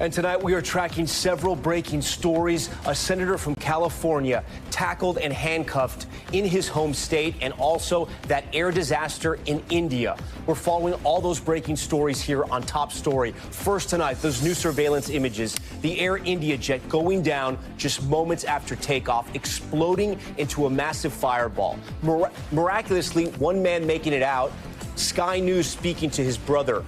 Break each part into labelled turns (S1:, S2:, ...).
S1: And tonight we are tracking several breaking stories. A senator from California tackled and handcuffed in his home state, and also that air disaster in India. We're following all those breaking stories here on Top Story. First tonight, those new surveillance images. The Air India jet going down just moments after takeoff, exploding into a massive fireball. Miraculously, one man making it out. Sky News speaking to his brother.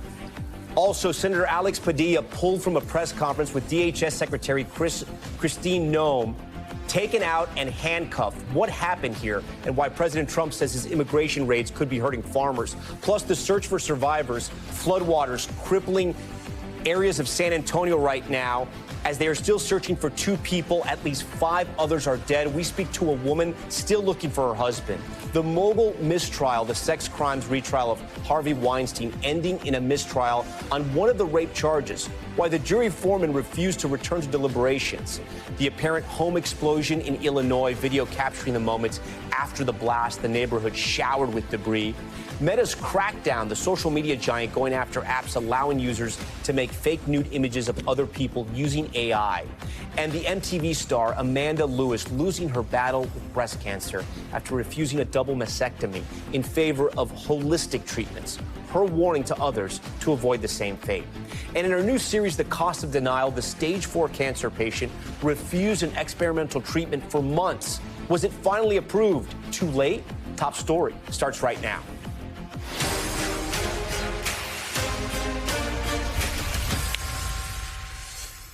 S1: Also, Senator Alex Padilla pulled from a press conference with DHS Secretary Christine Noem, taken out and handcuffed. What happened here and why President Trump says his immigration raids could be hurting farmers. Plus, the search for survivors, floodwaters crippling areas of San Antonio right now. As they are still searching for 2 people, at least 5 others are dead. We speak to a woman still looking for her husband. The mogul mistrial, the sex crimes retrial of Harvey Weinstein, ending in a mistrial on one of the rape charges. Why the jury foreman refused to return to deliberations. The apparent home explosion in Illinois, video capturing the moments after the blast, the neighborhood showered with debris. Meta's crackdown, the social media giant going after apps allowing users to make fake nude images of other people using AI. And the MTV star Amanda Lewis losing her battle with breast cancer after refusing a double mastectomy in favor of holistic treatments. Her warning to others to avoid the same fate. And in her new series, The Cost of Denial, the stage 4 cancer patient refused an experimental treatment for months. Was it finally approved? Too late? Top Story starts right now.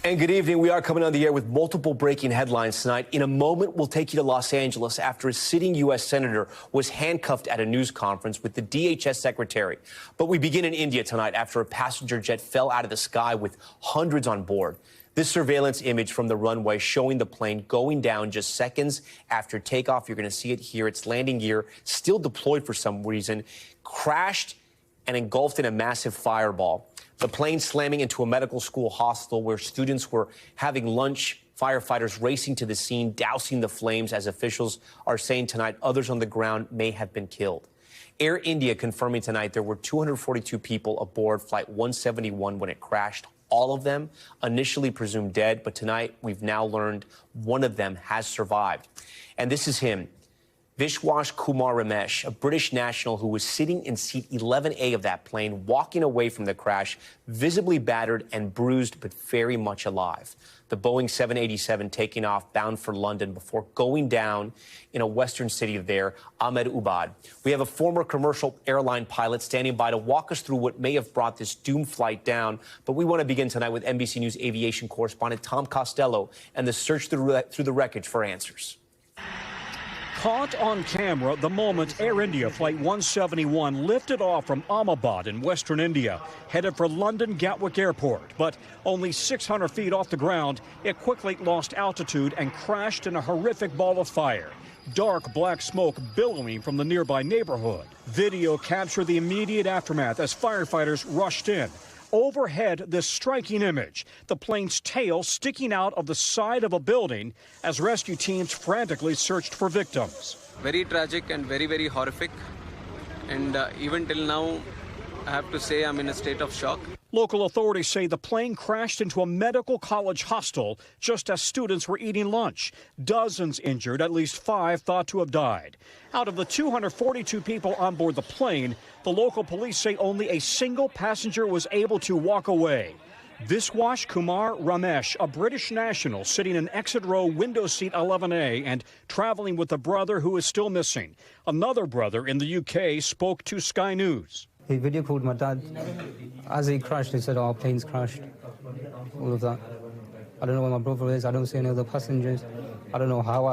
S1: And good evening. We are coming on the air with multiple breaking headlines tonight. In a moment, we'll take you to Los Angeles after a sitting U.S. senator was handcuffed at a news conference with the DHS secretary. But we begin in India tonight after a passenger jet fell out of the sky with hundreds on board. This surveillance image from the runway showing the plane going down just seconds after takeoff. You're going to see it here. Its landing gear still deployed for some reason, crashed and engulfed in a massive fireball. The plane slamming into a medical school hostel where students were having lunch. Firefighters racing to the scene, dousing the flames, as officials are saying tonight others on the ground may have been killed. Air India confirming tonight there were 242 people aboard Flight 171 when it crashed. All of them initially presumed dead, but tonight we've now learned one of them has survived. And this is him. Vishwas Kumar Ramesh, a British national who was sitting in seat 11A of that plane, walking away from the crash, visibly battered and bruised, but very much alive. The Boeing 787 taking off bound for London before going down in a western city there, Ahmedabad. We have a former commercial airline pilot standing by to walk us through what may have brought this doomed flight down. But we want to begin tonight with NBC News aviation correspondent Tom Costello and the search through the wreckage for answers.
S2: Caught on camera the moment Air India Flight 171 lifted off from Ahmedabad in western India, headed for London Gatwick Airport. But only 600 feet off the ground, it quickly lost altitude and crashed in a horrific ball of fire. Dark black smoke billowing from the nearby neighborhood. Video captured the immediate aftermath as firefighters rushed in. Overhead, this striking image, the plane's tail sticking out of the side of a building as rescue teams frantically searched for victims.
S3: Very tragic and very, very horrific. And even till now, I have to say I'm in a state of shock.
S2: Local authorities say the plane crashed into a medical college hostel just as students were eating lunch. Dozens injured, at least 5 thought to have died. Out of the 242 people on board the plane, the local police say only a single passenger was able to walk away. Vishwas Kumar Ramesh, a British national sitting in exit row window seat 11A and traveling with a brother who is still missing. Another brother in the UK spoke to Sky News.
S4: He video called my dad. As he crashed, he said, "Our plane's crashed." All of that. I don't know where my brother is. I don't see any other passengers. I don't know how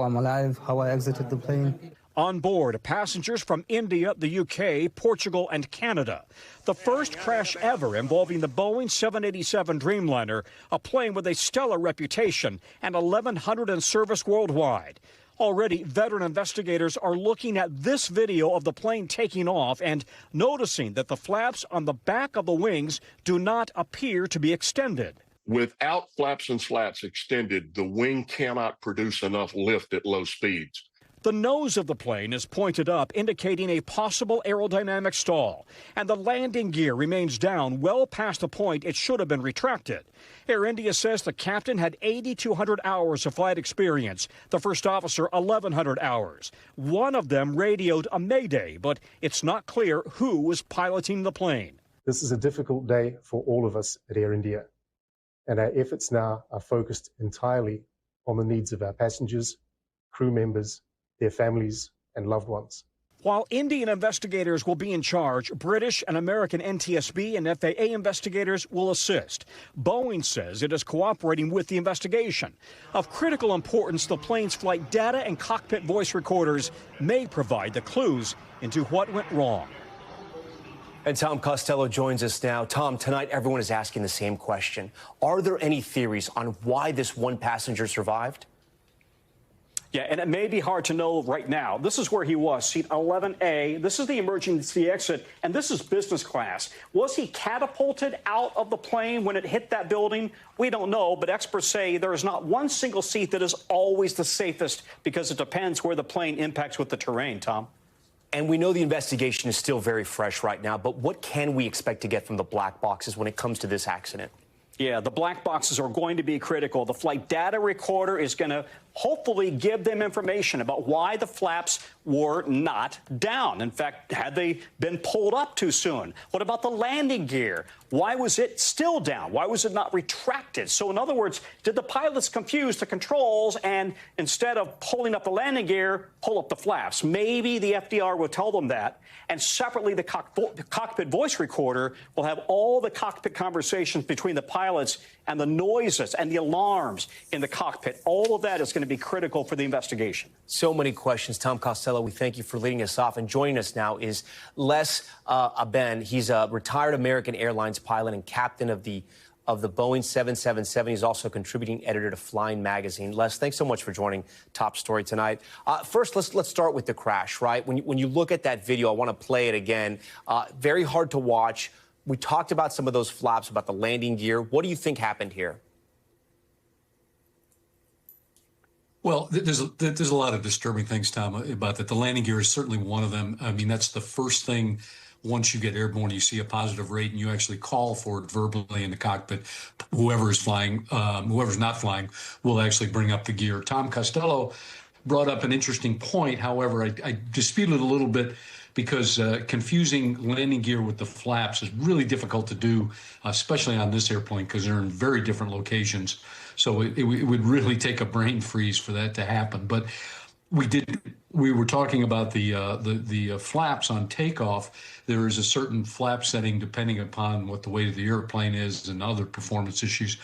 S4: I'm alive, how I exited the plane.
S2: On board, passengers from India, the UK, Portugal, and Canada. The first crash ever involving the Boeing 787 Dreamliner, a plane with a stellar reputation and 1,100 in service worldwide. Already, veteran investigators are looking at this video of the plane taking off and noticing that the flaps on the back of the wings do not appear to be extended.
S5: Without flaps and slats extended, the wing cannot produce enough lift at low speeds.
S2: The nose of the plane is pointed up, indicating a possible aerodynamic stall, and the landing gear remains down well past the point it should have been retracted. Air India says the captain had 8,200 hours of flight experience, the first officer 1,100 hours. One of them radioed a mayday, but it's not clear who was piloting the plane.
S5: This is a difficult day for all of us at Air India, and our efforts now are focused entirely on the needs of our passengers, crew members, their families, and loved ones.
S2: While Indian investigators will be in charge, British and American NTSB and FAA investigators will assist. Boeing says it is cooperating with the investigation. Of critical importance, the plane's flight data and cockpit voice recorders may provide the clues into what went wrong.
S1: And Tom Costello joins us now. Tom, tonight everyone is asking the same question. Are there any theories on why this one passenger survived?
S2: Yeah, and it may be hard to know right now. This is where he was, seat 11A. This is the emergency exit, and this is business class. Was he catapulted out of the plane when it hit that building? We don't know, but experts say there is not one single seat that is always the safest because it depends where the plane impacts with the terrain, Tom.
S1: And we know the investigation is still very fresh right now, but what can we expect to get from the black boxes when it comes to this accident?
S2: Yeah, the black boxes are going to be critical. The flight data recorder is going to hopefully give them information about why the flaps were not down. In fact, had they been pulled up too soon? What about the landing gear? Why was it still down? Why was it not retracted? So in other words, did the pilots confuse the controls and instead of pulling up the landing gear, pull up the flaps? Maybe the FDR will tell them that. And separately, the cockpit voice recorder will have all the cockpit conversations between the pilots and the noises and the alarms in the cockpit. All of that is going to be critical for the investigation.
S1: So many questions. Tom Costello, we thank you for leading us off. And joining us now is Les Aben. He's a retired American Airlines pilot and captain of the Boeing 777. He's also a contributing editor to Flying Magazine. Les, thanks so much for joining Top Story tonight. First, let's start with the crash, right? When you look at that video, I want to play it again. Very hard to watch. We talked about some of those flaps, about the landing gear. What do you think happened here?
S6: Well, there's a lot of disturbing things, Tom, about that. The landing gear is certainly one of them. I mean, that's the first thing. Once you get airborne, you see a positive rate, and you actually call for it verbally in the cockpit. Whoever is flying, whoever's not flying, will actually bring up the gear. Tom Costello brought up an interesting point. However, I dispute it a little bit because confusing landing gear with the flaps is really difficult to do, especially on this airplane because they're in very different locations. So it would really take a brain freeze for that to happen. But we were talking about the flaps on takeoff. There is a certain flap setting depending upon what the weight of the airplane is and other performance issues.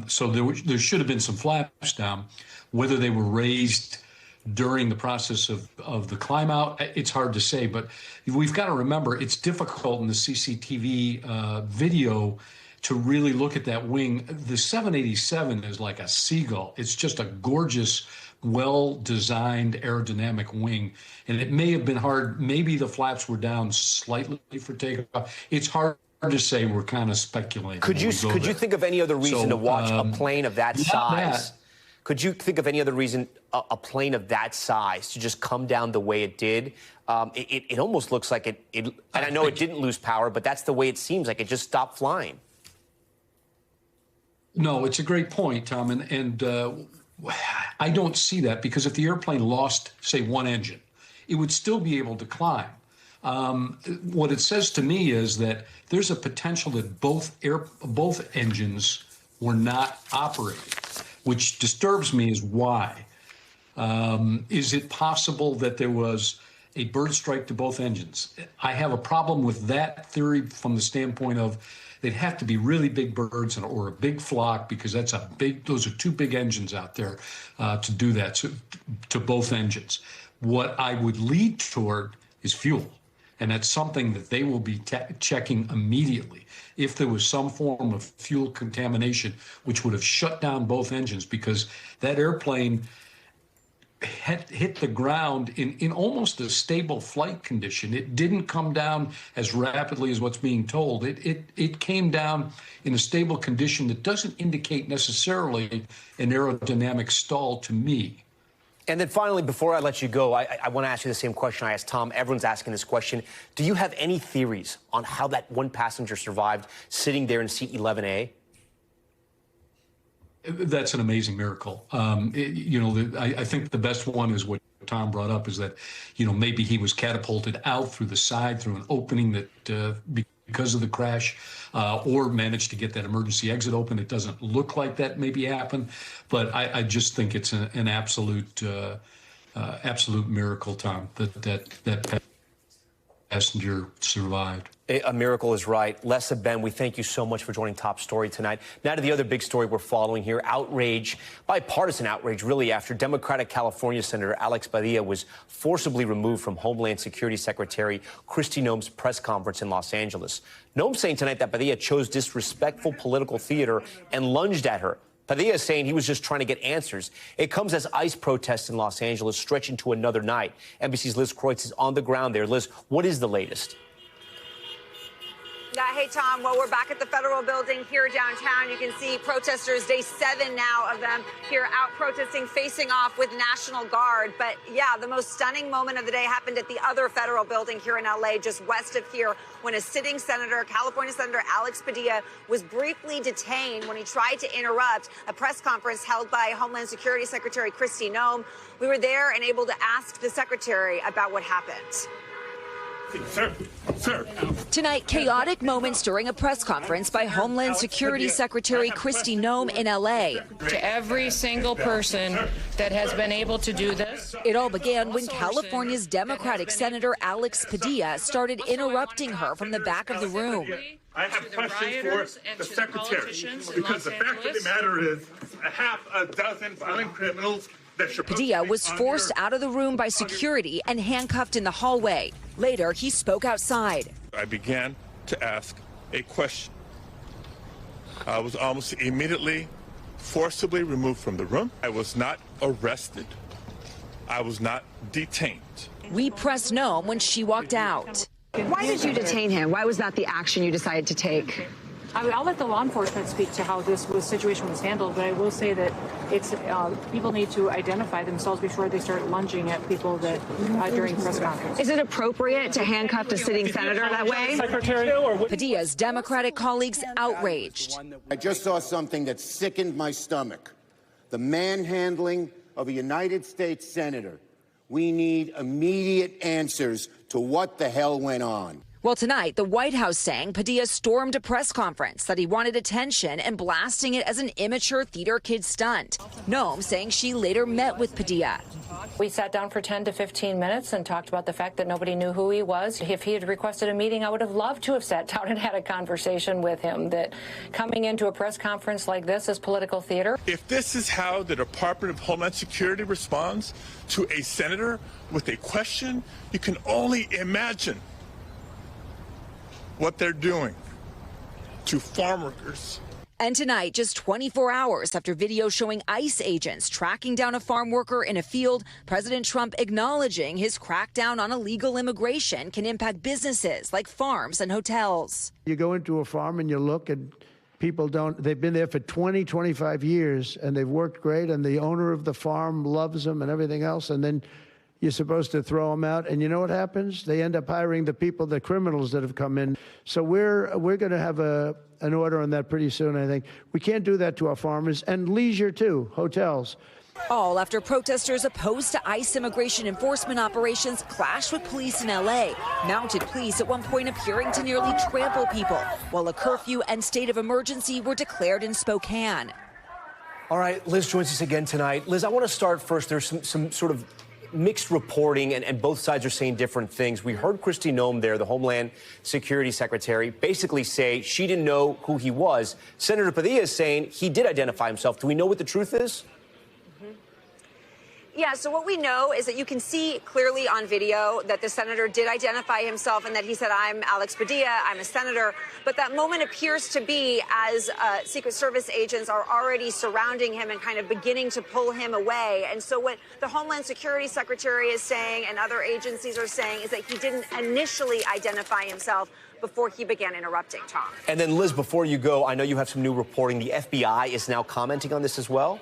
S6: So there should have been some flaps down. Whether they were raised during the process of the climb out, it's hard to say. But we've got to remember, it's difficult in the CCTV video to really look at that wing. The 787 is like a seagull. It's just a gorgeous, well-designed aerodynamic wing. And it may have been hard. Maybe the flaps were down slightly for takeoff. It's hard to say. We're kind of speculating.
S1: Could you think of any other reason to watch a plane of that size? Could you think of any other reason a plane of that size to just come down the way it did? It almost looks like it and I know it didn't lose power, but that's the way it seems like it just stopped flying.
S6: No, it's a great point, Tom, and I don't see that because if the airplane lost, say, one engine, it would still be able to climb. What it says to me is that there's a potential that both engines were not operating, which disturbs me. Is why? Is it possible that there was a bird strike to both engines? I have a problem with that theory from the standpoint of they'd have to be really big birds or a big flock because those are two big engines out there to do that to both engines. What I would lead toward is fuel. And that's something that they will be checking immediately. If there was some form of fuel contamination, which would have shut down both engines because that airplane hit the ground in almost a stable flight condition. It didn't come down as rapidly as what's being told. It came down in a stable condition that doesn't indicate necessarily an aerodynamic stall to me.
S1: And then finally, before I let you go, I want to ask you the same question I asked Tom. Everyone's asking this question. Do you have any theories on how that one passenger survived sitting there in seat 11A?
S6: That's an amazing miracle. I think the best one is what Tom brought up, is that, maybe he was catapulted out through the side, through an opening that because of the crash, or managed to get that emergency exit open. It doesn't look like that maybe happened, but I just think it's an absolute miracle, Tom, that passenger survived.
S1: A miracle is right. Lessa, Ben, we thank you so much for joining Top Story tonight. Now to the other big story we're following here. Outrage, bipartisan outrage, really, after Democratic California Senator Alex Padilla was forcibly removed from Homeland Security Secretary Kristi Noem's press conference in Los Angeles. Noem saying tonight that Padilla chose disrespectful political theater and lunged at her. Padilla is saying he was just trying to get answers. It comes as ICE protests in Los Angeles stretch into another night. NBC's Liz Kreutz is on the ground there. Liz, what is the latest?
S7: Hey, Tom. Well, we're back at the federal building here downtown. You can see protesters, day 7 now of them here out protesting, facing off with National Guard. But yeah, the most stunning moment of the day happened at the other federal building here in LA, just west of here, when a sitting senator, California Senator Alex Padilla, was briefly detained when he tried to interrupt a press conference held by Homeland Security Secretary Kristi Noem. We were there and able to ask the secretary about what happened.
S8: Sir.
S9: Tonight, chaotic moments during a press conference by Homeland Security Secretary Kristi Noem in L.A.
S8: To every single person that has been able to do this.
S9: It all began when California's Democratic Senator Alex Padilla started interrupting her from the back of the room.
S10: I have questions for the secretary, because the fact of the matter is a half a dozen violent criminals.
S9: Padilla was forced out of the room by security and handcuffed in the hallway. Later, he spoke outside.
S10: I began to ask a question. I was almost immediately forcibly removed from the room. I was not arrested. I was not detained.
S9: We pressed Noem when she walked out.
S7: Why did you detain him? Why was that the action you decided to take?
S11: I'll let the law enforcement speak to how this situation was handled, but I will say that it's people need to identify themselves before they start lunging at people that during press conferences.
S7: Is it appropriate to handcuff a sitting senator that way?
S9: Padilla's Democratic colleagues outraged.
S12: I just saw something that sickened my stomach. The manhandling of a United States senator. We need immediate answers to what the hell went on.
S9: Well, tonight, the White House saying Padilla stormed a press conference, that he wanted attention and blasting it as an immature theater kid stunt. Noem saying she later met with Padilla.
S11: We sat down for 10 to 15 minutes and talked about the fact that nobody knew who he was. If he had requested a meeting, I would have loved to have sat down and had a conversation with him, that coming into a press conference like this is political theater.
S10: If this is how the Department of Homeland Security responds to a senator with a question, you can only imagine what they're doing to farm workers.
S9: And tonight, just 24 hours after video showing ICE agents tracking down a farm worker in a field, President Trump acknowledging his crackdown on illegal immigration can impact businesses like farms and hotels.
S13: You go into a farm and you look, and people they've been there for 20, 25 years, and they've worked great, and the owner of the farm loves them and everything else, and then you're supposed to throw them out, and you know what happens? They end up hiring the people, the criminals that have come in. So we're going to have an order on that pretty soon, I think. We can't do that to our farmers, and leisure too, hotels.
S9: All after protesters opposed to ICE immigration enforcement operations clashed with police in L.A. Mounted police at one point appearing to nearly trample people, while a curfew and state of emergency were declared in Spokane.
S1: All right, Liz joins us again tonight. Liz, I want to start first. There's some sort of mixed reporting, and both sides are saying different things. We heard Kristi Noem there, the Homeland Security Secretary, basically say she didn't know who he was. Senator Padilla is saying he did identify himself. Do we know what the truth is?
S7: Yeah, so what we know is that you can see clearly on video that the senator did identify himself and that he said, I'm Alex Padilla, I'm a senator. But that moment appears to be as Secret Service agents are already surrounding him and kind of beginning to pull him away. And so what the Homeland Security Secretary is saying and other agencies are saying is that he didn't initially identify himself before he began interrupting, Tom.
S1: And then, Liz, before you go, I know you have some new reporting. The FBI is now commenting on this as well?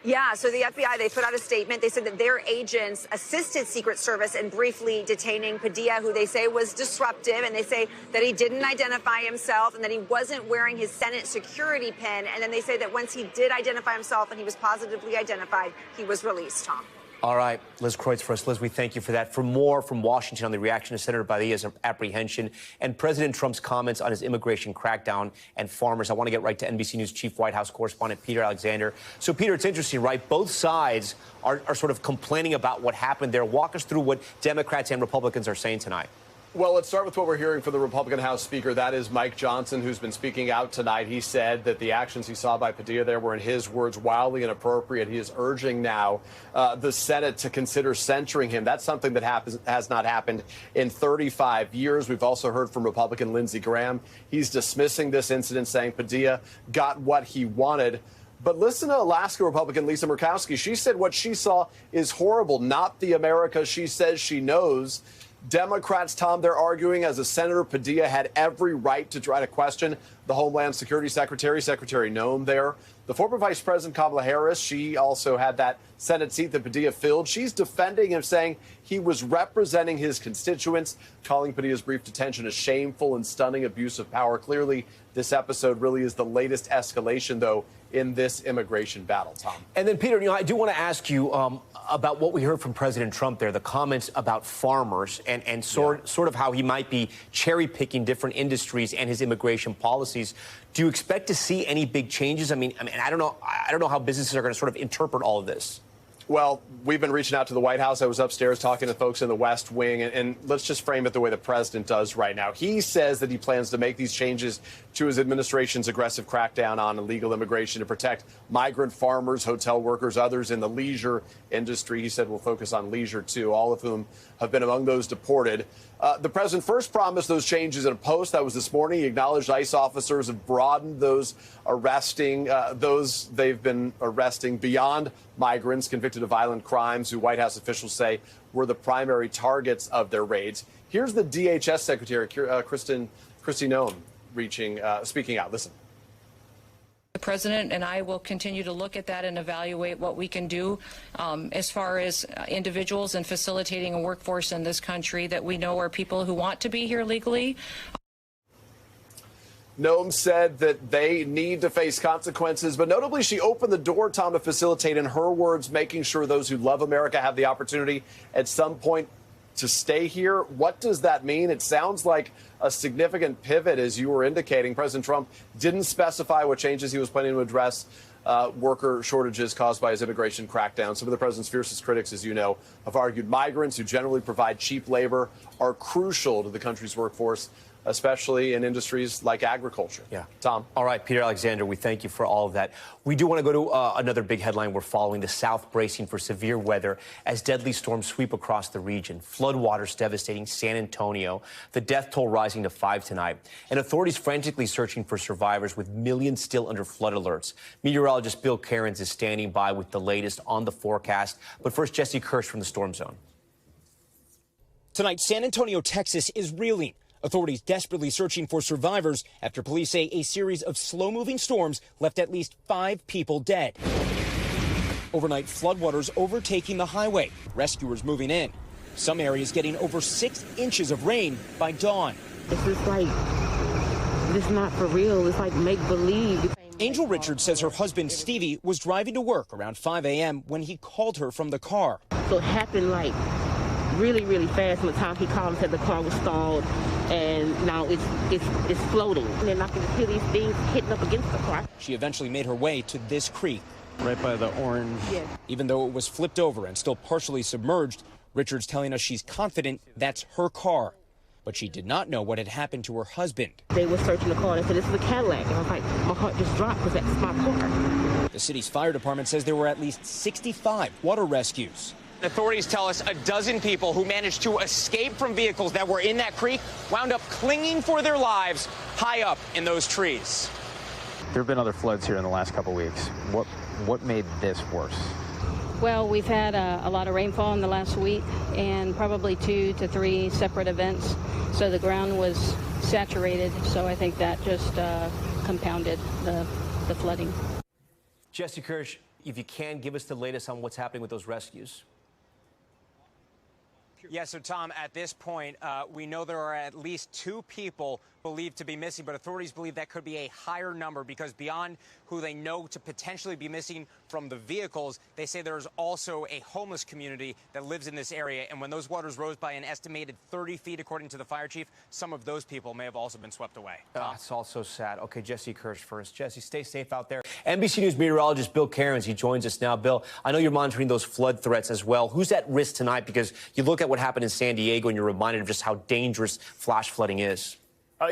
S7: Yeah, so the FBI, they put out a statement. They said that their agents assisted Secret Service in briefly detaining Padilla, who they say was disruptive, and they say that he didn't identify himself and that he wasn't wearing his Senate security pin. And then they say that once he did identify himself and he was positively identified, he was released, Tom.
S1: All right, Liz Kreutz for us. Liz, we thank you for that. For more from Washington on the reaction to Senator Padilla's apprehension and President Trump's comments on his immigration crackdown and farmers, I want to get right to NBC News Chief White House correspondent Peter Alexander. So, Peter, it's interesting, right? Both sides are sort of complaining about what happened there. Walk us through what Democrats and Republicans are saying tonight.
S14: Well, let's start with what we're hearing from the Republican House Speaker. That is Mike Johnson, who's been speaking out tonight. He said that the actions he saw by Padilla there were, in his words, wildly inappropriate. He is urging now the Senate to consider censuring him. That's something that has not happened in 35 years. We've also heard from Republican Lindsey Graham. He's dismissing this incident, saying Padilla got what he wanted. But listen to Alaska Republican Lisa Murkowski. She said what she saw is horrible, not the America she says she knows. Democrats, Tom, they're arguing as a Senator Padilla had every right to try to question the Homeland Security Secretary, Secretary Noem there. The former Vice President Kamala Harris, she also had that Senate seat that Padilla filled. She's defending him, saying he was representing his constituents, calling Padilla's brief detention a shameful and stunning abuse of power. Clearly, this episode really is the latest escalation, though, in this immigration battle, Tom.
S1: And then, Peter, I do want to ask you about what we heard from President Trump there, the comments about farmers and sort of how he might be cherry-picking different industries and his immigration policies. Do you expect to see any big changes? I mean, I don't know how businesses are going to sort of interpret all of this.
S14: Well, we've been reaching out to the White House. I was upstairs talking to folks in the West Wing, and let's just frame it the way the president does right now. He says that he plans to make these changes to his administration's aggressive crackdown on illegal immigration to protect migrant farmers, hotel workers, others in the leisure industry. He said we'll focus on leisure, too, all of whom have been among those deported. The president first promised those changes in a post that was this morning. He acknowledged ICE officers have broadened those they've been arresting beyond migrants convicted of violent crimes, who White House officials say were the primary targets of their raids. Here's the DHS Secretary, Kristi Noem, speaking out. Listen.
S8: The president and I will continue to look at that and evaluate what we can do as far as individuals and facilitating a workforce in this country that we know are people who want to be here legally.
S14: Noem said that they need to face consequences, but notably she opened the door, Tom, to facilitate, in her words, making sure those who love America have the opportunity at some point to stay here. What does that mean? It sounds like a significant pivot, as you were indicating. President Trump didn't specify what changes he was planning to address worker shortages caused by his immigration crackdown. Some of the president's fiercest critics, as you know, have argued migrants who generally provide cheap labor are crucial to the country's workforce, especially in industries like agriculture.
S1: Yeah.
S14: Tom.
S1: All right, Peter Alexander, we thank you for all of that. We do want to go to another big headline we're following. The South bracing for severe weather as deadly storms sweep across the region. Floodwaters devastating San Antonio. The death toll rising to 5 tonight. And authorities frantically searching for survivors with millions still under flood alerts. Meteorologist Bill Cairns is standing by with the latest on the forecast. But first, Jesse Kirsch from the Storm Zone.
S15: Tonight, San Antonio, Texas is reeling. Authorities desperately searching for survivors after police say a series of slow-moving storms left at least 5 people dead. Overnight floodwaters overtaking the highway, rescuers moving in. Some areas getting over 6 inches of rain by dawn.
S16: It's just like, it's not for real. It's like make-believe.
S15: Angel Richards says her husband, Stevie, was driving to work around 5 a.m. when he called her from the car.
S16: So it happened like really, really fast. By the time he called and said the car was stalled, and now it's floating. And then I can hear these things hitting up against the car.
S15: She eventually made her way to this creek.
S17: Right by the orange.
S16: Yeah.
S15: Even though it was flipped over and still partially submerged, Richards telling us she's confident that's her car. But she did not know what had happened to her husband.
S16: They were searching the car and said, this is a Cadillac. And I was like, my heart just dropped because that's my car.
S15: The city's fire department says there were at least 65 water rescues.
S18: Authorities tell us a dozen people who managed to escape from vehicles that were in that creek wound up clinging for their lives high up in those trees.
S17: There have been other floods here in the last couple weeks. What made this worse?
S19: Well, we've had a lot of rainfall in the last week and probably 2 to 3 separate events. So the ground was saturated. So I think that just compounded the flooding.
S1: Jesse Kirsch, if you can, give us the latest on what's happening with those rescues.
S18: Yeah, so Tom, at this point, we know there are at least 2 people believed to be missing, but authorities believe that could be a higher number because beyond who they know to potentially be missing from the vehicles, they say there's also a homeless community that lives in this area. And when those waters rose by an estimated 30 feet, according to the fire chief, some of those people may have also been swept away.
S1: It's all so sad. Okay, Jesse Kirsch first. Jesse, stay safe out there. NBC News meteorologist Bill Cairns, he joins us now. Bill, I know you're monitoring those flood threats as well. Who's at risk tonight? Because you look at what happened in San Diego and you're reminded of just how dangerous flash flooding is.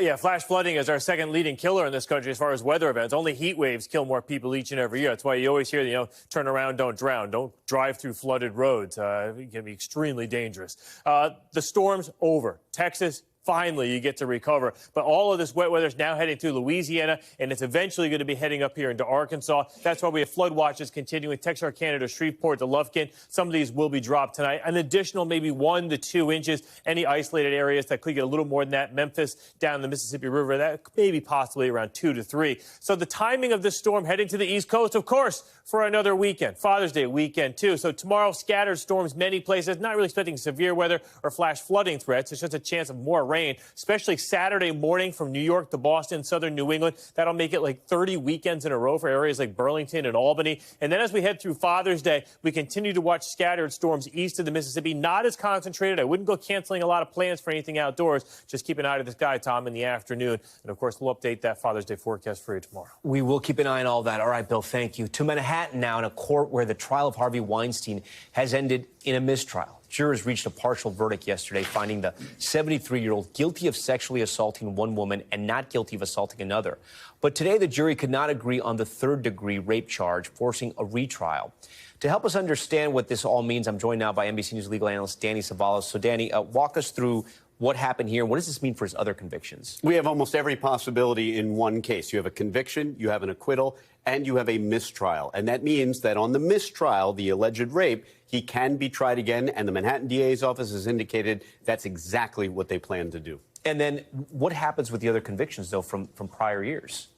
S20: Yeah, flash flooding is our second leading killer in this country as far as weather events. Only heat waves kill more people each and every year. That's why you always hear, turn around, don't drown. Don't drive through flooded roads. It can be extremely dangerous. The storm's over. Texas, finally, you get to recover. But all of this wet weather is now heading through Louisiana, and it's eventually going to be heading up here into Arkansas. That's why we have flood watches continuing Texarkana to Shreveport to Lufkin. Some of these will be dropped tonight. An additional maybe 1 to 2 inches. Any isolated areas that could get a little more than that. Memphis down the Mississippi River, that maybe possibly around 2 to 3. So the timing of this storm heading to the East Coast, of course, for another weekend. Father's Day weekend, too. So tomorrow, scattered storms many places. Not really expecting severe weather or flash flooding threats. It's just a chance of more rain, especially Saturday morning from New York to Boston, southern New England. That'll make it like 30 weekends in a row for areas like Burlington and Albany. And then as we head through Father's Day, we continue to watch scattered storms east of the Mississippi. Not as concentrated. I wouldn't go canceling a lot of plans for anything outdoors. Just keep an eye to the sky, Tom, in the afternoon. And, of course, we'll update that Father's Day forecast for you tomorrow.
S1: We will keep an eye on all that. All right, Bill, thank you. To Manhattan now in a court where the trial of Harvey Weinstein has ended in a mistrial. Jurors reached a partial verdict yesterday, finding the 73-year-old guilty of sexually assaulting one woman and not guilty of assaulting another. But today, the jury could not agree on the third-degree rape charge, forcing a retrial. To help us understand what this all means, I'm joined now by NBC News legal analyst Danny Savalas. So, Danny, walk us through what happened here. What does this mean for his other convictions?
S21: We have almost every possibility in one case. You have a conviction, you have an acquittal, and you have a mistrial. And that means that on the mistrial, the alleged rape, he can be tried again. And the Manhattan DA's office has indicated that's exactly what they plan to do.
S1: And then what happens with the other convictions, though, from prior years?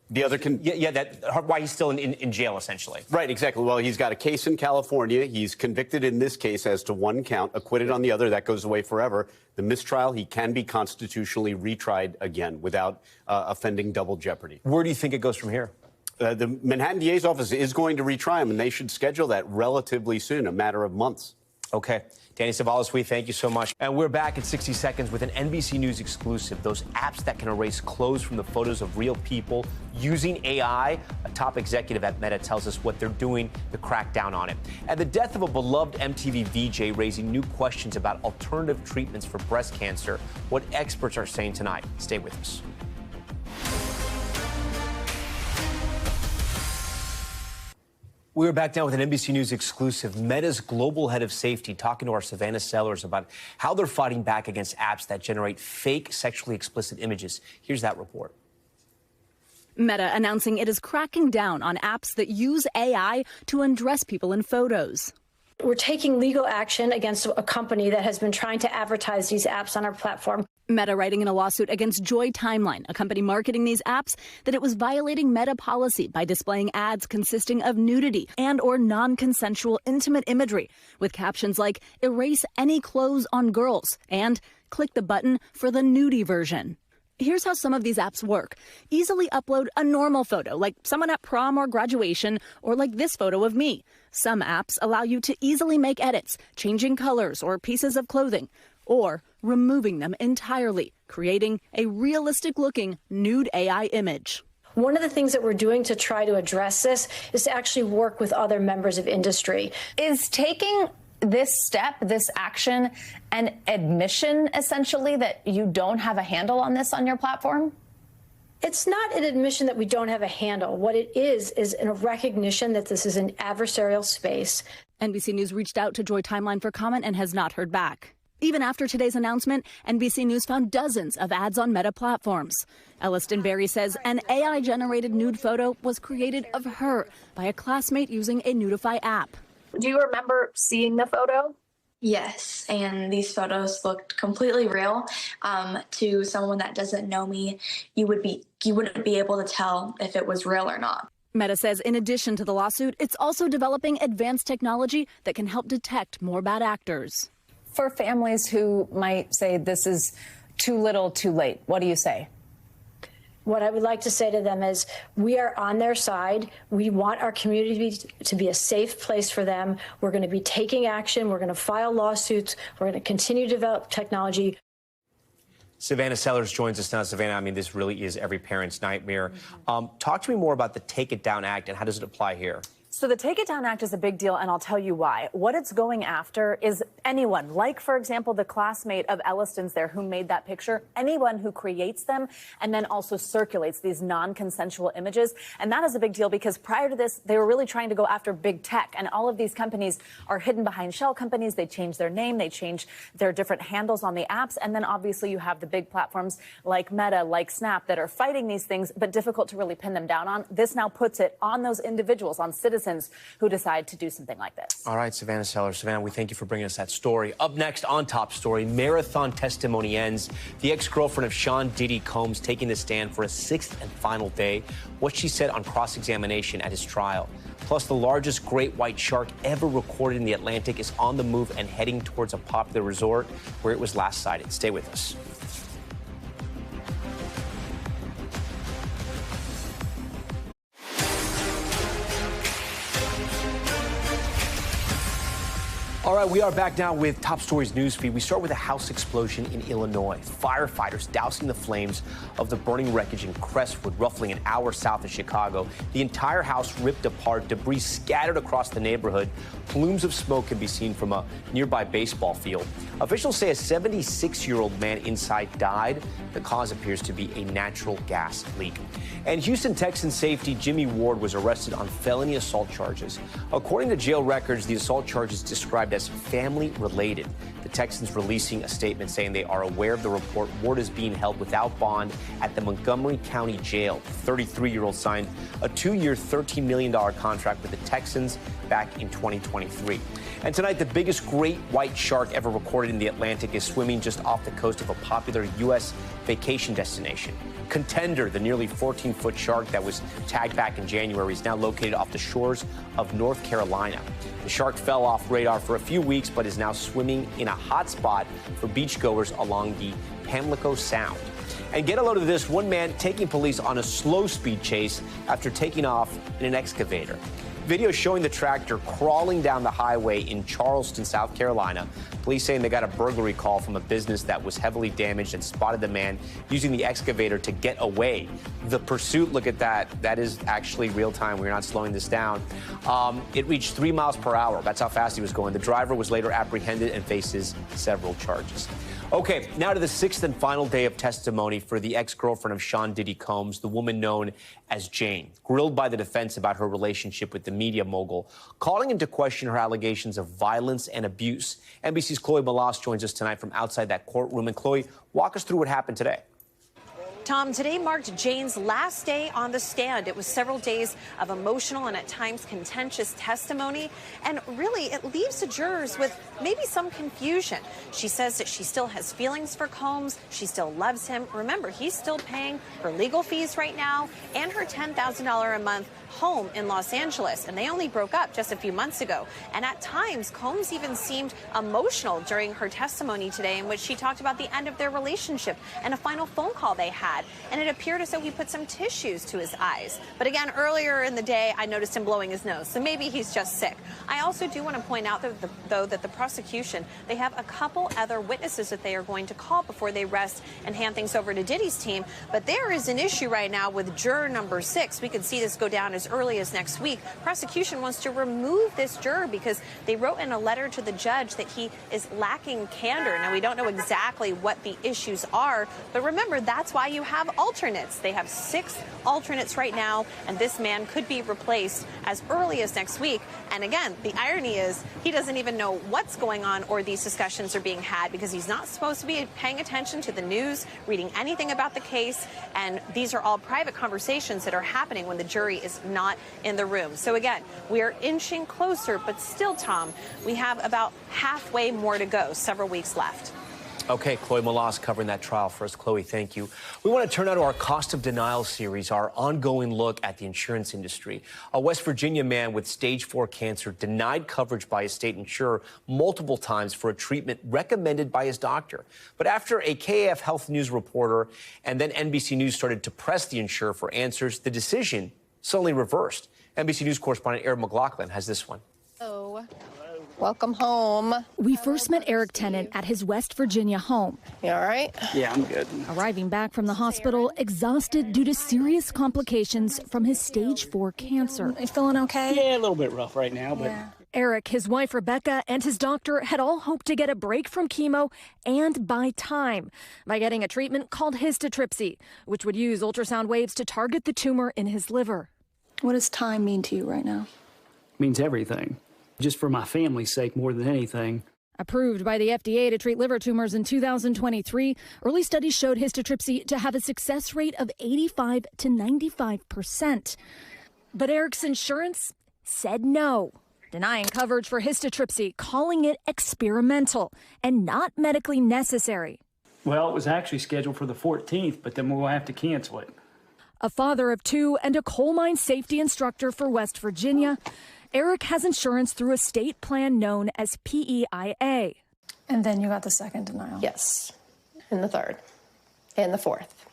S21: The other
S1: why he's still in jail, essentially.
S21: Right, exactly. Well, he's got a case in California. He's convicted in this case as to one count, acquitted on the other. That goes away forever. The mistrial, he can be constitutionally retried again without offending double jeopardy.
S1: Where do you think it goes from here?
S21: The Manhattan DA's office is going to retry him, and they should schedule that relatively soon, a matter of months.
S1: Okay. Danny Savalas, we thank you so much. And we're back in 60 seconds with an NBC News exclusive. Those apps that can erase clothes from the photos of real people using AI. A top executive at Meta tells us what they're doing to crack down on it. And the death of a beloved MTV VJ raising new questions about alternative treatments for breast cancer. What experts are saying tonight. Stay with us. We're back now with an NBC News exclusive. Meta's global head of safety talking to our Savannah Sellers about how they're fighting back against apps that generate fake sexually explicit images. Here's that report.
S22: Meta announcing it is cracking down on apps that use AI to undress people in photos.
S23: We're taking legal action against a company that has been trying to advertise these apps on our platform.
S22: Meta writing in a lawsuit against Joy Timeline, a company marketing these apps, that it was violating Meta policy by displaying ads consisting of nudity and or non-consensual intimate imagery with captions like erase any clothes on girls and click the button for the nudie version. Here's how some of these apps work. Easily upload a normal photo, like someone at prom or graduation, or like this photo of me. Some apps allow you to easily make edits, changing colors or pieces of clothing, or removing them entirely, creating a realistic-looking nude AI image.
S23: One of the things that we're doing to try to address this is to actually work with other members of industry.
S24: Is taking this step, this action, an admission, essentially, that you don't have a handle on this on your platform?
S23: It's not an admission that we don't have a handle. What it is a recognition that this is an adversarial space.
S22: NBC News reached out to Joy Timeline for comment and has not heard back. Even after today's announcement, NBC News found dozens of ads on Meta platforms. Elliston Berry says an AI-generated nude photo was created of her by a classmate using a Nudify app.
S25: Do you remember seeing the photo? Yes, and these photos looked completely real. To someone that doesn't know me, you wouldn't be able to tell if it was real or not.
S22: Meta says in addition to the lawsuit, it's also developing advanced technology that can help detect more bad actors.
S24: For families who might say this is too little, too late, what do you say?
S23: What I would like to say to them is we are on their side. We want our community to be a safe place for them. We're going to be taking action. We're going to file lawsuits. We're going to continue to develop technology.
S1: Savannah Sellers joins us now. Savannah, I mean, this really is every parent's nightmare. Talk to me more about the Take It Down Act and how does it apply here?
S2: So the Take It Down Act is a big deal, and I'll tell you why. What it's going after is anyone, like, for example, the classmate of Elliston's there who made that picture, anyone who creates them and then also circulates these non-consensual images. And that is a big deal because prior to this, they were really trying to go after big tech, and all of these companies are hidden behind shell companies. They change their name, they change their different handles on the apps, and then obviously you have the big platforms like Meta, like Snap, that are fighting these things, but difficult to really pin them down on. This now puts it on those individuals, on citizens who decide to do something like this.
S1: All right, Savannah Sellers. Savannah, we thank you for bringing us that story. Up next on Top Story, marathon testimony ends. The ex-girlfriend of Sean Diddy Combs taking the stand for a sixth and final day. What she said on cross-examination at his trial. Plus, the largest great white shark ever recorded in the Atlantic is on the move and heading towards a popular resort where it was last sighted. Stay with us. All right, we are back now with Top Stories newsfeed. We start with a house explosion in Illinois. Firefighters dousing the flames of the burning wreckage in Crestwood, roughly an hour south of Chicago. The entire house ripped apart, debris scattered across the neighborhood. Plumes of smoke can be seen from a nearby baseball field. Officials say a 76-year-old man inside died. The cause appears to be a natural gas leak. And Houston Texans safety Jimmy Ward was arrested on felony assault charges. According to jail records, the assault charges described as family-related. The Texans releasing a statement saying they are aware of the report. Ward is being held without bond at the Montgomery County Jail. The 33-year-old signed a 2-year, $13 million contract with the Texans back in 2023. And tonight, the biggest great white shark ever recorded in the Atlantic is swimming just off the coast of a popular U.S. vacation destination. Contender, the nearly 14-foot shark that was tagged back in January, is now located off the shores of North Carolina. The shark fell off radar for a few weeks, but is now swimming in a hot spot for beachgoers along the Pamlico Sound. And get a load of this, one man taking police on a slow-speed chase after taking off in an excavator. Video showing the tractor crawling down the highway in Charleston, South Carolina. Police saying they got a burglary call from a business that was heavily damaged and spotted the man using the excavator to get away. The pursuit, look at that. That is actually real time. We're not slowing this down. It reached 3 miles per hour. That's how fast he was going. The driver was later apprehended and faces several charges. Okay, now to the sixth and final day of testimony for the ex-girlfriend of Sean Diddy Combs, the woman known as Jane, grilled by the defense about her relationship with the media mogul, calling into question her allegations of violence and abuse. NBC's Chloe Malas joins us tonight from outside that courtroom. And Chloe, walk us through what happened today.
S3: Tom, today marked Jane's last day on the stand. It was several days of emotional and at times contentious testimony. And really, it leaves the jurors with maybe some confusion. She says that she still has feelings for Combs. She still loves him. Remember, he's still paying her legal fees right now and her $10,000 a month home in Los Angeles, and they only broke up just a few months ago. And at times, Combs even seemed emotional during her testimony today, in which she talked about the end of their relationship and a final phone call they had. And it appeared as though he put some tissues to his eyes. But again, earlier in the day, I noticed him blowing his nose, so maybe he's just sick. I also do want to point out, though, that the prosecution, they have a couple other witnesses that they are going to call before they rest and hand things over to Diddy's team. But there is an issue right now with juror number 6. We could see this go down as early as next week. Prosecution wants to remove this juror because they wrote in a letter to the judge that he is lacking candor. Now, we don't know exactly what the issues are, but remember, that's why you have alternates. They have 6 alternates right now, and this man could be replaced as early as next week. And again, the irony is he doesn't even know what's going on or these discussions are being had because he's not supposed to be paying attention to the news, reading anything about the case, and these are all private conversations that are happening when the jury is not in the room. So again, we are inching closer, but still, Tom, we have about halfway more to go, several weeks left.
S1: Okay, Chloe Malas covering that trial for us. Chloe, thank you. We want to turn now to our Cost of Denial series, our ongoing look at the insurance industry. A West Virginia man with stage 4 cancer denied coverage by his state insurer multiple times for a treatment recommended by his doctor. But after a KAF Health News reporter and then NBC News started to press the insurer for answers, the decision suddenly reversed. NBC News correspondent Erin McLaughlin has this one.
S4: Oh. Welcome home.
S5: We first met Eric Tennant at his West Virginia home.
S4: You all right?
S6: Yeah, I'm good.
S5: Arriving back from the hospital, exhausted due to serious complications from his stage 4 cancer.
S4: You feeling okay?
S6: Yeah, a little bit rough right now, but...
S5: Eric, his wife Rebecca, and his doctor had all hoped to get a break from chemo and buy time by getting a treatment called histotripsy, which would use ultrasound waves to target the tumor in his liver.
S4: What does time mean to you right now?
S6: Means everything. Just for my family's sake more than anything.
S5: Approved by the FDA to treat liver tumors in 2023, early studies showed histotripsy to have a success rate of 85 to 95%. But Eric's insurance said no, denying coverage for histotripsy, calling it experimental and not medically necessary.
S6: Well, it was actually scheduled for the 14th, but then we'll have to cancel it.
S5: A father of 2 and a coal mine safety instructor for West Virginia, Eric has insurance through a state plan known as PEIA.
S4: And then you got the second denial? Yes, and the third, and the fourth.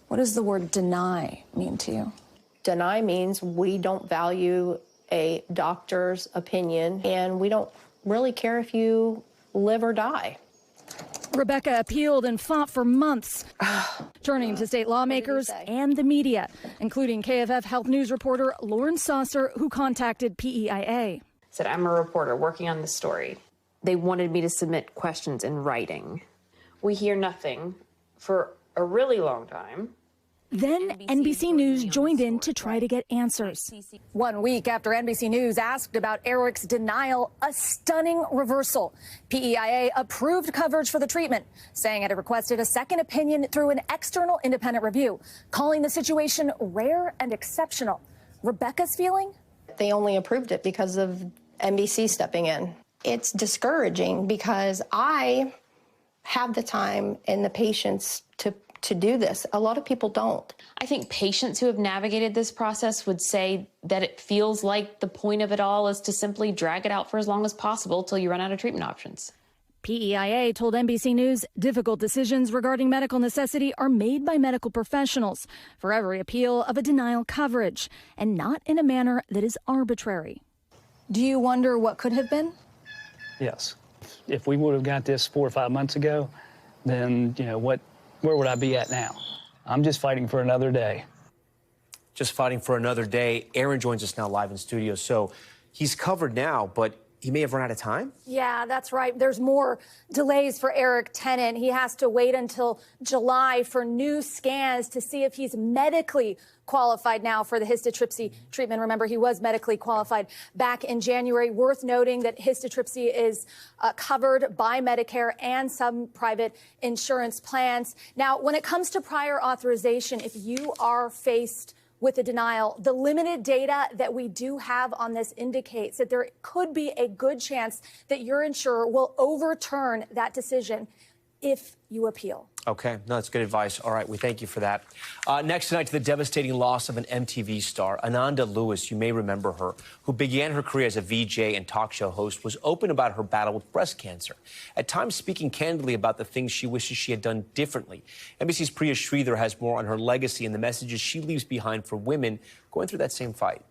S4: What does the word deny mean to you? Deny means we don't value a doctor's opinion, and we don't really care if you live or die.
S5: Rebecca appealed and fought for months, turning to state lawmakers and the media, including KFF Health News reporter Lauren Saucer, who contacted PEIA.
S11: Said, I'm a reporter working on this story. They wanted me to submit questions in writing. We hear nothing for a really long time.
S5: Then NBC News joined in to try to get answers. 1 week after NBC News asked about Eric's denial, a stunning reversal. PEIA approved coverage for the treatment, saying it had requested a second opinion through an external independent review, calling the situation rare and exceptional. Rebecca's feeling?
S23: They only approved it because of NBC stepping in. It's discouraging because I have the time and the patience to do this. A lot of people don't.
S11: I think patients who have navigated this process would say that it feels like the point of it all is to simply drag it out for as long as possible till you run out of treatment options.
S5: PEIA told NBC News difficult decisions regarding medical necessity are made by medical professionals for every appeal of a denial coverage, and not in a manner that is arbitrary.
S4: Do you wonder what could have been?
S6: Yes. If we would have got this 4 or 5 months ago, then, where would I be at now? I'm just fighting for another day.
S1: Just fighting for another day. Aaron joins us now live in studio. So he's covered now, but he may have run out of time?
S5: Yeah, that's right. There's more delays for Eric Tennant. He has to wait until July for new scans to see if he's medically qualified now for the histotripsy treatment. Remember, he was medically qualified back in January. Worth noting that histotripsy is covered by Medicare and some private insurance plans. Now, when it comes to prior authorization, if you are faced with a denial, the limited data that we do have on this indicates that there could be a good chance that your insurer will overturn that decision if you appeal.
S1: Okay, no, that's good advice. All right, we thank you for that. Next tonight, to the devastating loss of an MTV star, Ananda Lewis, you may remember her, who began her career as a VJ and talk show host, was open about her battle with breast cancer, at times speaking candidly about the things she wishes she had done differently. NBC's Priya Sridhar has more on her legacy and the messages she leaves behind for women going through that same fight.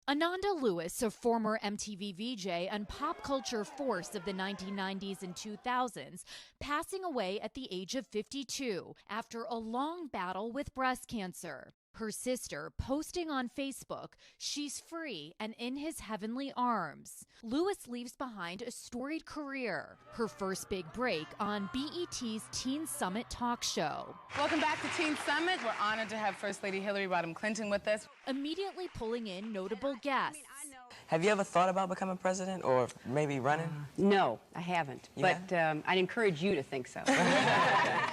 S12: Ananda Lewis, a former MTV VJ and pop culture force of the 1990s and 2000s, passing away at the age of 52 after a long battle with breast cancer. Her sister posting on Facebook, she's free and in his heavenly arms. Lewis leaves behind a storied career, her first big break on BET's Teen Summit talk show.
S26: Welcome back to Teen Summit. We're honored to have First Lady Hillary Rodham Clinton with us.
S12: Immediately pulling in notable guests.
S27: Have you ever thought about becoming president or maybe running?
S28: No, I haven't.
S27: Yeah?
S28: But I'd encourage you to think so.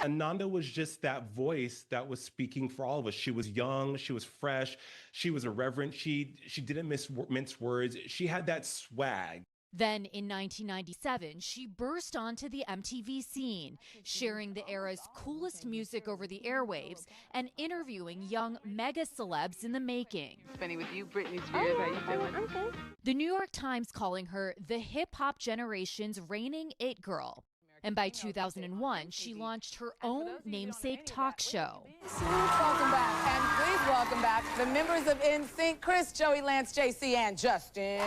S29: Ananda was just that voice that was speaking for all of us. She was young, she was fresh, she was irreverent, she didn't mince words. She had that swag.
S12: Then in 1997, she burst onto the MTV scene, sharing the era's coolest music over the airwaves and interviewing young mega celebs in the making.
S26: Funny with you, Britney Spears. How you doing?
S12: Okay. The New York Times calling her the hip-hop generation's reigning it girl. And by 2001, she launched her own namesake talk show.
S26: Welcome back, and please welcome back the members of NSYNC, Chris, Joey, Lance, JC, and Justin.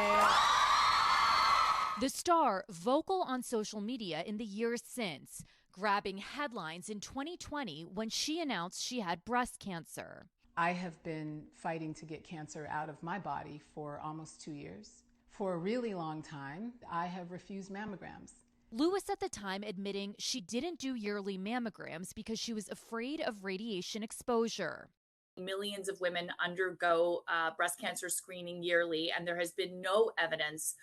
S12: The star, vocal on social media in the years since, grabbing headlines in 2020 when she announced she had breast cancer.
S26: I have been fighting to get cancer out of my body for almost 2 years. For a really long time, I have refused mammograms.
S12: Lewis at the time admitting she didn't do yearly mammograms because she was afraid of radiation exposure.
S7: Millions of women undergo breast cancer screening yearly, and there has been no evidence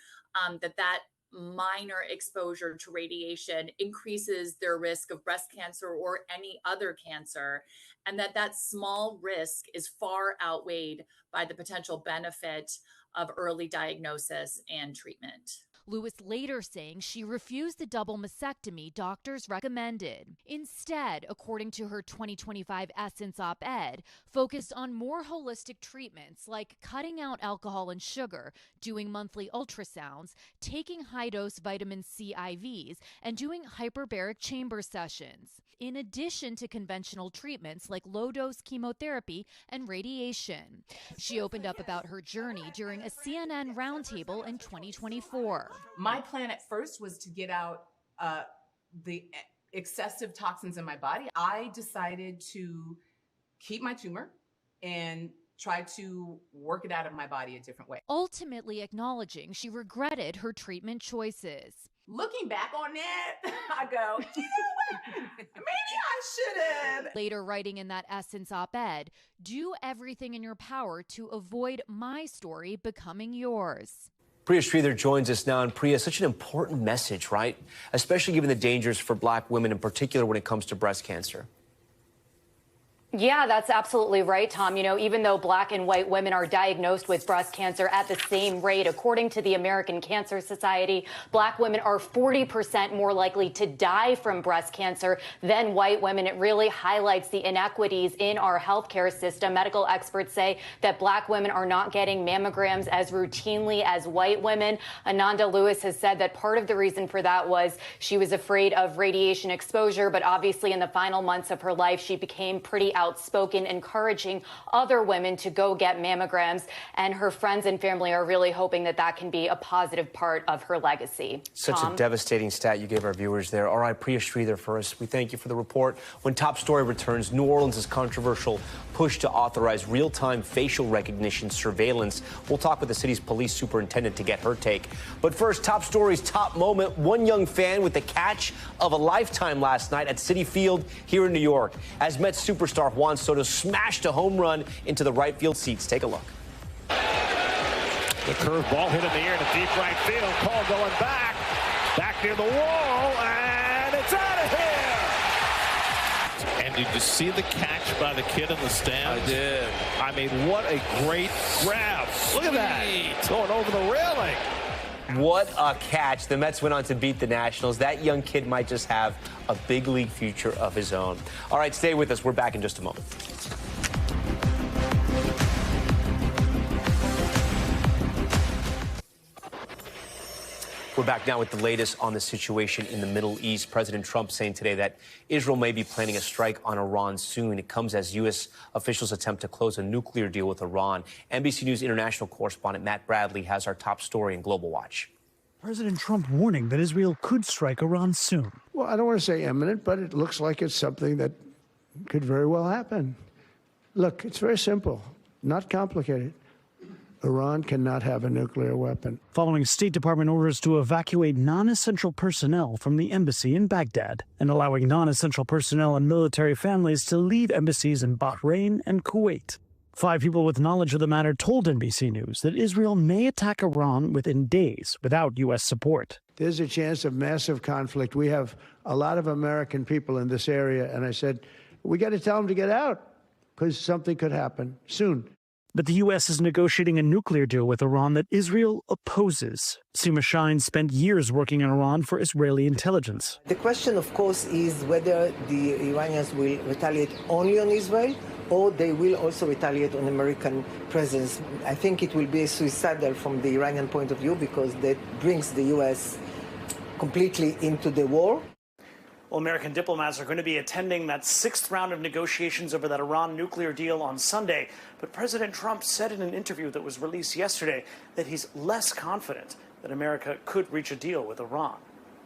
S7: that minor exposure to radiation increases their risk of breast cancer or any other cancer, and that small risk is far outweighed by the potential benefit of early diagnosis and treatment.
S12: Lewis later saying she refused the double mastectomy doctors recommended. Instead, according to her 2025 Essence op-ed, focused on more holistic treatments like cutting out alcohol and sugar, doing monthly ultrasounds, taking high-dose vitamin C IVs, and doing hyperbaric chamber sessions, in addition to conventional treatments like low-dose chemotherapy and radiation. She opened up about her journey during a CNN roundtable in 2024.
S26: My plan at first was to get out the excessive toxins in my body. I decided to keep my tumor and try to work it out of my body a different way.
S12: Ultimately acknowledging she regretted her treatment choices.
S26: Looking back on it, I go, you know what? Maybe I should have.
S12: Later writing in that Essence op-ed, do everything in your power to avoid my story becoming yours.
S1: Priya Sridhar joins us now. And Priya, such an important message, right? Especially given the dangers for Black women, in particular when it comes to breast cancer.
S8: Yeah, that's absolutely right, Tom. You know, even though Black and white women are diagnosed with breast cancer at the same rate, according to the American Cancer Society, Black women are 40% more likely to die from breast cancer than white women. It really highlights the inequities in our healthcare system. Medical experts say that Black women are not getting mammograms as routinely as white women. Ananda Lewis has said that part of the reason for that was she was afraid of radiation exposure, but obviously in the final months of her life, she became pretty outspoken, encouraging other women to go get mammograms, and her friends and family are really hoping that that can be a positive part of her legacy.
S1: Such
S8: Tom?
S1: a devastating stat you gave our viewers there. All right, Priya Sridhar for us. We thank you for the report. When Top Story returns, New Orleans' controversial push to authorize real-time facial recognition surveillance. We'll talk with the city's police superintendent to get her take. But first, Top Story's top moment. One young fan with the catch of a lifetime last night at Citi Field here in New York as Mets superstar Juan Soto smashed a home run into the right field seats. Take a look.
S9: The curve ball hit in the air to deep right field. Call going back near the wall, and it's out of here. And did you see the catch by the kid in the stands?
S10: I did.
S9: I mean, what a great grab. Look at that. Going over the railing.
S1: What a catch. The Mets went on to beat the Nationals. That young kid might just have a big league future of his own. All right, stay with us. We're back in just a moment. We're back now with the latest on the situation in the Middle East. President Trump saying today that Israel may be planning a strike on Iran soon. It comes as U.S. officials attempt to close a nuclear deal with Iran. NBC News international correspondent Matt Bradley has our top story in Global Watch.
S13: President Trump warning that Israel could strike Iran soon.
S14: Well, I don't want to say imminent, but it looks like it's something that could very well happen. Look, it's very simple, not complicated. Iran cannot have a nuclear weapon.
S13: Following State Department orders to evacuate non-essential personnel from the embassy in Baghdad and allowing non-essential personnel and military families to leave embassies in Bahrain and Kuwait. 5 people with knowledge of the matter told NBC News that Israel may attack Iran within days without U.S. support.
S14: There's a chance of massive conflict. We have a lot of American people in this area, and I said, we got to tell them to get out because something could happen soon.
S13: But the U.S. is negotiating a nuclear deal with Iran that Israel opposes. Seema Shine spent years working in Iran for Israeli intelligence.
S10: The question, of course, is whether the Iranians will retaliate only on Israel or they will also retaliate on American presence. I think it will be suicidal from the Iranian point of view because that brings the U.S. completely into the war.
S13: Well, American diplomats are going to be attending that 6th round of negotiations over that Iran nuclear deal on Sunday. But President Trump said in an interview that was released yesterday that he's less confident that America could reach a deal with Iran.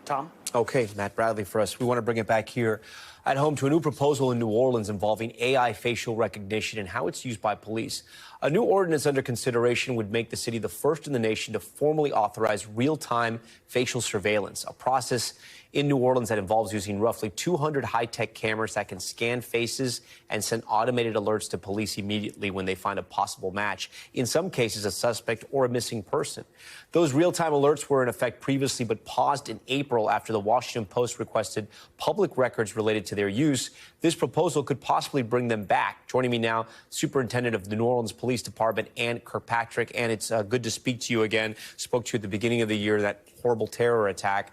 S13: Tom?
S1: Okay, Matt Bradley for us. We want to bring it back here at home to a new proposal in New Orleans involving AI facial recognition and how it's used by police. A new ordinance under consideration would make the city the first in the nation to formally authorize real-time facial surveillance, a process in New Orleans that involves using roughly 200 high-tech cameras that can scan faces and send automated alerts to police immediately when they find a possible match, in some cases a suspect or a missing person. Those real-time alerts were in effect previously but paused in April after the Washington Post requested public records related to their use. This proposal could possibly bring them back. Joining me now, Superintendent of the New Orleans Police Department, Ann Kirkpatrick. And it's good to speak to you again. Spoke to you at the beginning of the year, that horrible terror attack.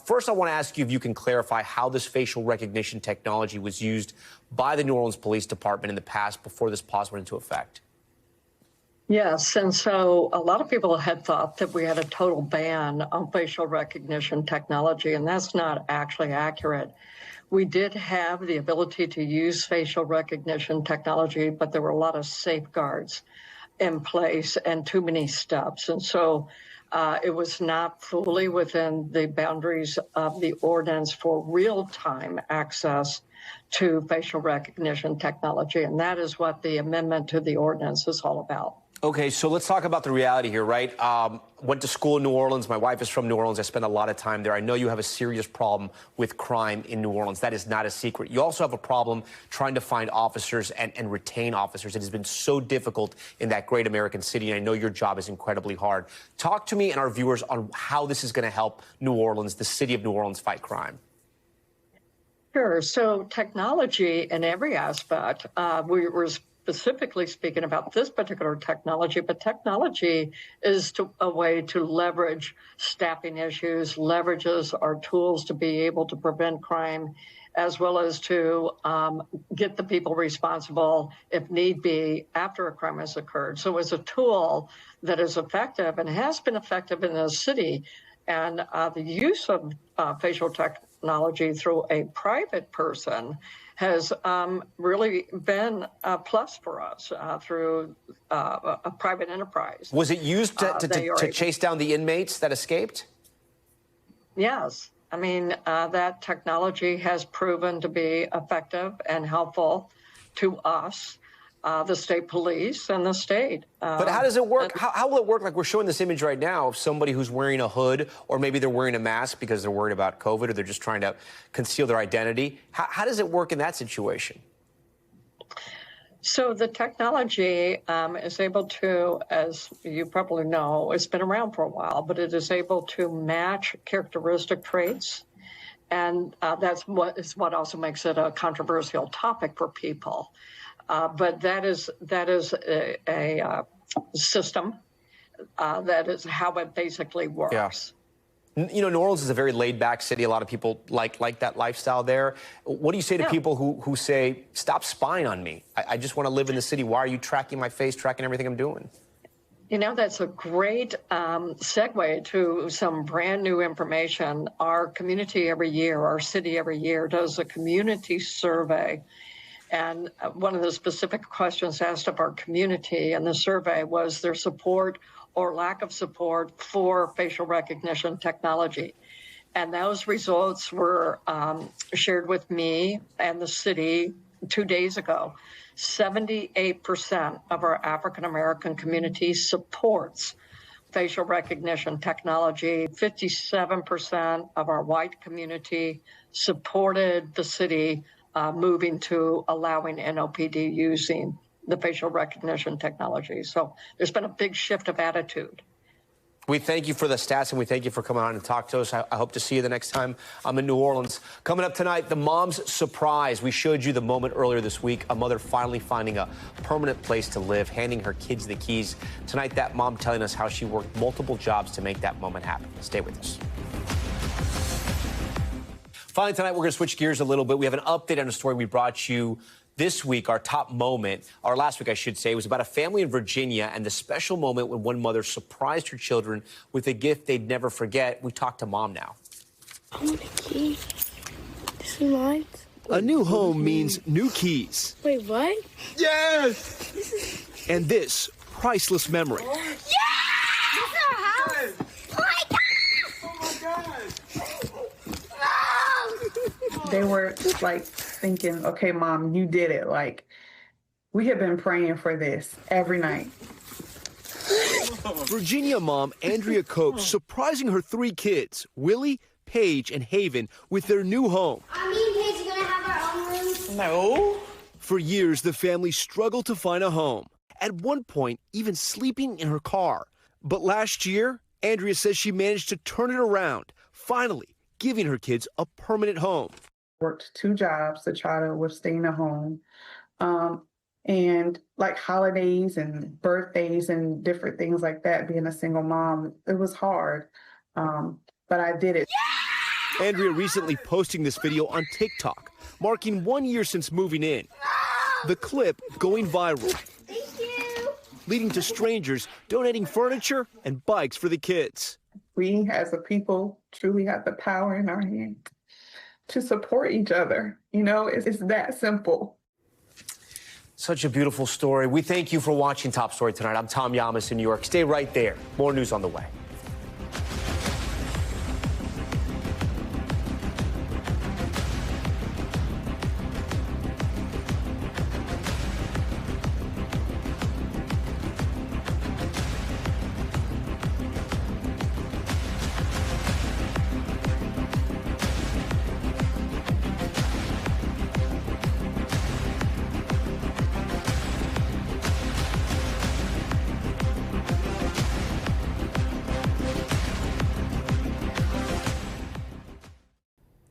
S1: First, I want to ask you if you can clarify how this facial recognition technology was used by the New Orleans Police Department in the past before this pause went into effect.
S15: Yes, and so a lot of people had thought that we had a total ban on facial recognition technology, and that's not actually accurate. We did have the ability to use facial recognition technology, but there were a lot of safeguards in place and too many steps. And so it was not fully within the boundaries of the ordinance for real-time access to facial recognition technology. And that is what the amendment to the ordinance is all about.
S1: Okay, so let's talk about the reality here, right? Went to school in New Orleans. My wife is from New Orleans. I spent a lot of time there. I know you have a serious problem with crime in New Orleans. That is not a secret. You also have a problem trying to find officers and retain officers. It has been so difficult in that great American city, and I know your job is incredibly hard. Talk to me and our viewers on how this is going to help New Orleans, the city of New Orleans, fight crime.
S15: Sure. So technology in every aspect, we were specifically speaking about this particular technology, but technology is a way to leverage staffing issues, leverages our tools to be able to prevent crime, as well as to get the people responsible, if need be, after a crime has occurred. So it's a tool that is effective and has been effective in the city. And the use of facial technology through a private person has really been a plus for us through a private enterprise.
S1: Was it used to chase down the inmates that escaped?
S15: Yes. I mean, that technology has proven to be effective and helpful to us, the state police and the state.
S1: But how does it work? How will it work? Like we're showing this image right now of somebody who's wearing a hood, or maybe they're wearing a mask because they're worried about COVID, or they're just trying to conceal their identity. How does it work in that situation?
S15: So the technology is able to, as you probably know, it's been around for a while, but it is able to match characteristic traits. And that's what also makes it a controversial topic for people. But that is a system. That is how it basically works.
S1: Yeah. You know, New Orleans is a very laid-back city. A lot of people like that lifestyle there. What do you say to people who say, stop spying on me? I just want to live in the city. Why are you tracking my face, tracking everything I'm doing?
S15: You know, that's a great segue to some brand new information. Our community every year, our city every year, does a community survey. And one of the specific questions asked of our community in the survey was their support or lack of support for facial recognition technology. And those results were shared with me and the city 2 days ago. 78% of our African-American community supports facial recognition technology. 57% of our white community supported the city moving to allowing NOPD using the facial recognition technology. So there's been a big shift of attitude.
S1: We thank you for the stats, and we thank you for coming on and talk to us. I hope to see you the next time I'm in New Orleans. Coming up tonight, the mom's surprise. We showed you the moment earlier this week, a mother finally finding a permanent place to live, handing her kids the keys. Tonight, that mom telling us how she worked multiple jobs to make that moment happen. Stay with us. Finally, tonight, we're going to switch gears a little bit. We have an update on a story we brought you this week. Our top moment, or last week, I should say, was about a family in Virginia and the special moment when one mother surprised her children with a gift they'd never forget. We talked to Mom now.
S16: I want a key. This is mine.
S17: A new home means new keys.
S16: Wait, what?
S17: Yes! And this priceless memory.
S16: Yeah! This is our house. Oh my God!
S18: They were like thinking, okay, Mom, you did it. Like, we have been praying for this every night.
S17: Virginia mom Andrea Cope surprising her 3 kids, Willie, Paige, and Haven, with their new home.
S16: I mean, Paige, are gonna have our own room.
S17: No. For years, the family struggled to find a home. At one point, even sleeping in her car. But last year, Andrea says she managed to turn it around, finally giving her kids a permanent home.
S18: Worked 2 jobs to try to stay in a home. And like holidays and birthdays and different things like that, being a single mom, it was hard. But I did it.
S17: Andrea recently posting this video on TikTok, marking 1 year since moving in. The clip going viral, leading to strangers donating furniture and bikes for the kids.
S18: We as a people truly have the power in our hands to support each other. You know, it's that simple.
S1: Such a beautiful story. We thank you for watching Top Story tonight. I'm Tom Llamas in New York. Stay right there. More news on the way.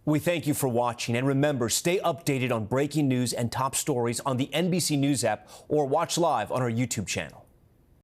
S1: We thank you for watching, and remember, stay updated on breaking news and top stories on the NBC News app or watch live on our YouTube channel.